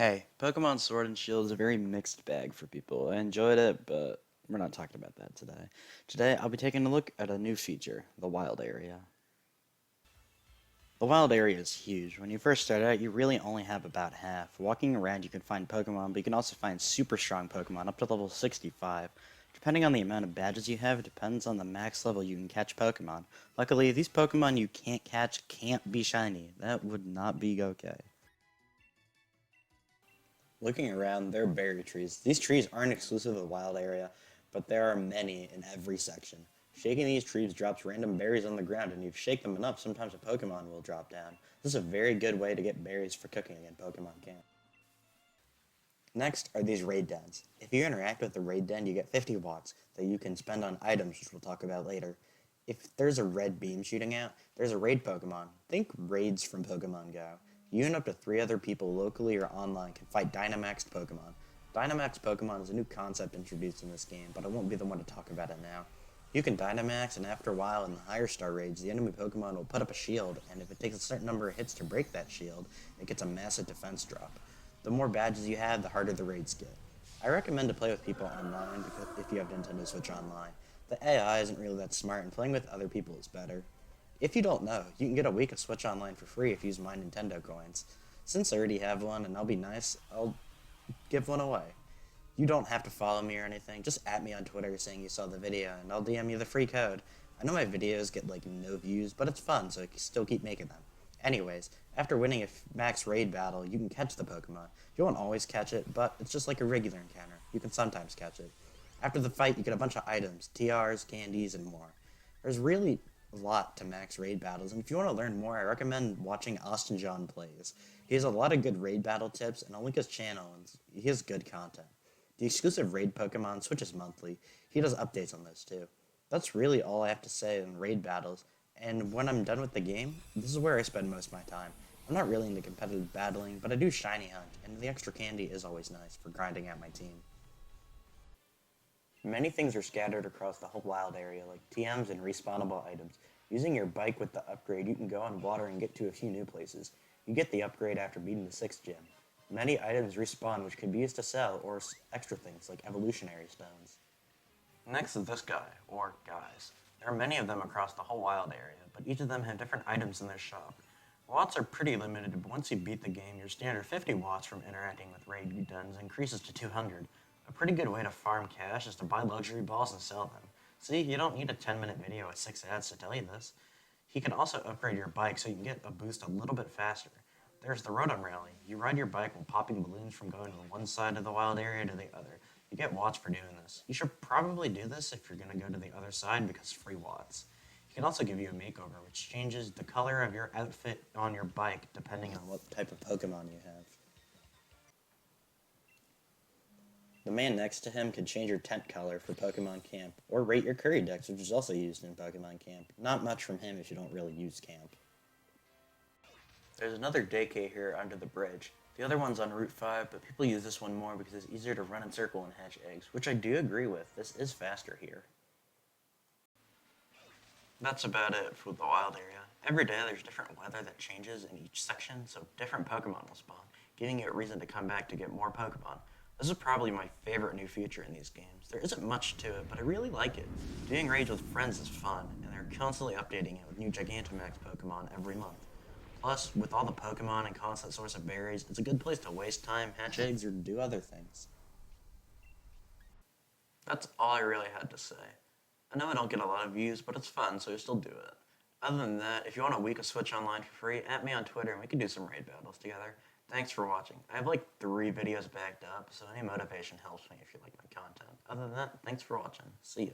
Hey, Pokemon Sword and Shield is a very mixed bag for people. I enjoyed it, but we're not talking about that today. Today, I'll be taking a look at a new feature, the Wild Area. The Wild Area is huge. When you first start out, you really only have about half. Walking around, you can find Pokemon, but you can also find super strong Pokemon up to level 65. Depending on the amount of badges you have, it depends on the max level you can catch Pokemon. Luckily, these Pokemon you can't catch can't be shiny. That would not be okay. Looking around, there are berry trees. These trees aren't exclusive of the wild area, but there are many in every section. Shaking these trees drops random berries on the ground, and if you shake them enough, sometimes a Pokemon will drop down. This is a very good way to get berries for cooking in Pokemon Camp. Next are these raid dens. If you interact with the raid den, you get 50 watts that you can spend on items, which we'll talk about later. If there's a red beam shooting out, there's a raid Pokemon. Think raids from Pokemon Go. You and up to 3 other people locally or online can fight Dynamaxed Pokemon. Dynamaxed Pokemon is a new concept introduced in this game, but I won't be the one to talk about it now. You can Dynamax, and after a while in the higher star raids, the enemy Pokemon will put up a shield, and if it takes a certain number of hits to break that shield, it gets a massive defense drop. The more badges you have, the harder the raids get. I recommend to play with people online because if you have Nintendo Switch Online. The AI isn't really that smart, and playing with other people is better. If you don't know, you can get a week of Switch Online for free if you use my Nintendo coins. Since I already have one and I'll be nice, I'll give one away. You don't have to follow me or anything, just at me on Twitter saying you saw the video and I'll DM you the free code. I know my videos get like no views, but it's fun, so I can still keep making them. Anyways, after winning a max raid battle, you can catch the Pokemon. You won't always catch it, but it's just like a regular encounter. You can sometimes catch it. After the fight, you get a bunch of items, TRs, candies, and more. There's really a lot to max raid battles, and if you want to learn more, I recommend watching Austin John Plays. He has a lot of good raid battle tips, and I'll link his channel, and he has good content. The exclusive raid Pokemon switches monthly. He does updates on those too. That's really all I have to say on raid battles, and when I'm done with the game, this is where I spend most of my time. I'm not really into competitive battling, but I do shiny hunt, and the extra candy is always nice for grinding out my team. Many things are scattered across the whole wild area, like TMs and respawnable items. Using your bike with the upgrade, you can go on water and get to a few new places. You get the upgrade after beating the 6th gym. Many items respawn which can be used to sell, or extra things like evolutionary stones. Next is this guy, or guys. There are many of them across the whole wild area, but each of them have different items in their shop. Watts are pretty limited, but once you beat the game, your standard 50 watts from interacting with raid dens increases to 200. A pretty good way to farm cash is to buy luxury balls and sell them. See, you don't need a 10-minute video with 6 ads to tell you this. He can also upgrade your bike so you can get a boost a little bit faster. There's the Rotom Rally. You ride your bike while popping balloons from going from one side of the wild area to the other. You get watts for doing this. You should probably do this if you're going to go to the other side because free watts. He can also give you a makeover, which changes the color of your outfit on your bike depending on what type of Pokemon you have. The man next to him can change your tent color for Pokemon Camp, or rate your curry decks, which is also used in Pokemon Camp. Not much from him if you don't really use Camp. There's another daycare here under the bridge. The other one's on Route 5, but people use this one more because it's easier to run in circle and hatch eggs, which I do agree with. This is faster here. That's about it for the wild area. Every day there's different weather that changes in each section, so different Pokemon will spawn, giving you a reason to come back to get more Pokemon. This is probably my favorite new feature in these games. There isn't much to it, but I really like it. Doing raids with friends is fun, and they're constantly updating it with new Gigantamax Pokemon every month. Plus, with all the Pokemon and constant source of berries, it's a good place to waste time, hatch eggs, or do other things. That's all I really had to say. I know I don't get a lot of views, but it's fun, so I still do it. Other than that, if you want a week of Switch Online for free, at me on Twitter and we can do some raid battles together. Thanks for watching. I have like 3 videos backed up, so any motivation helps me if you like my content. Other than that, thanks for watching. See ya.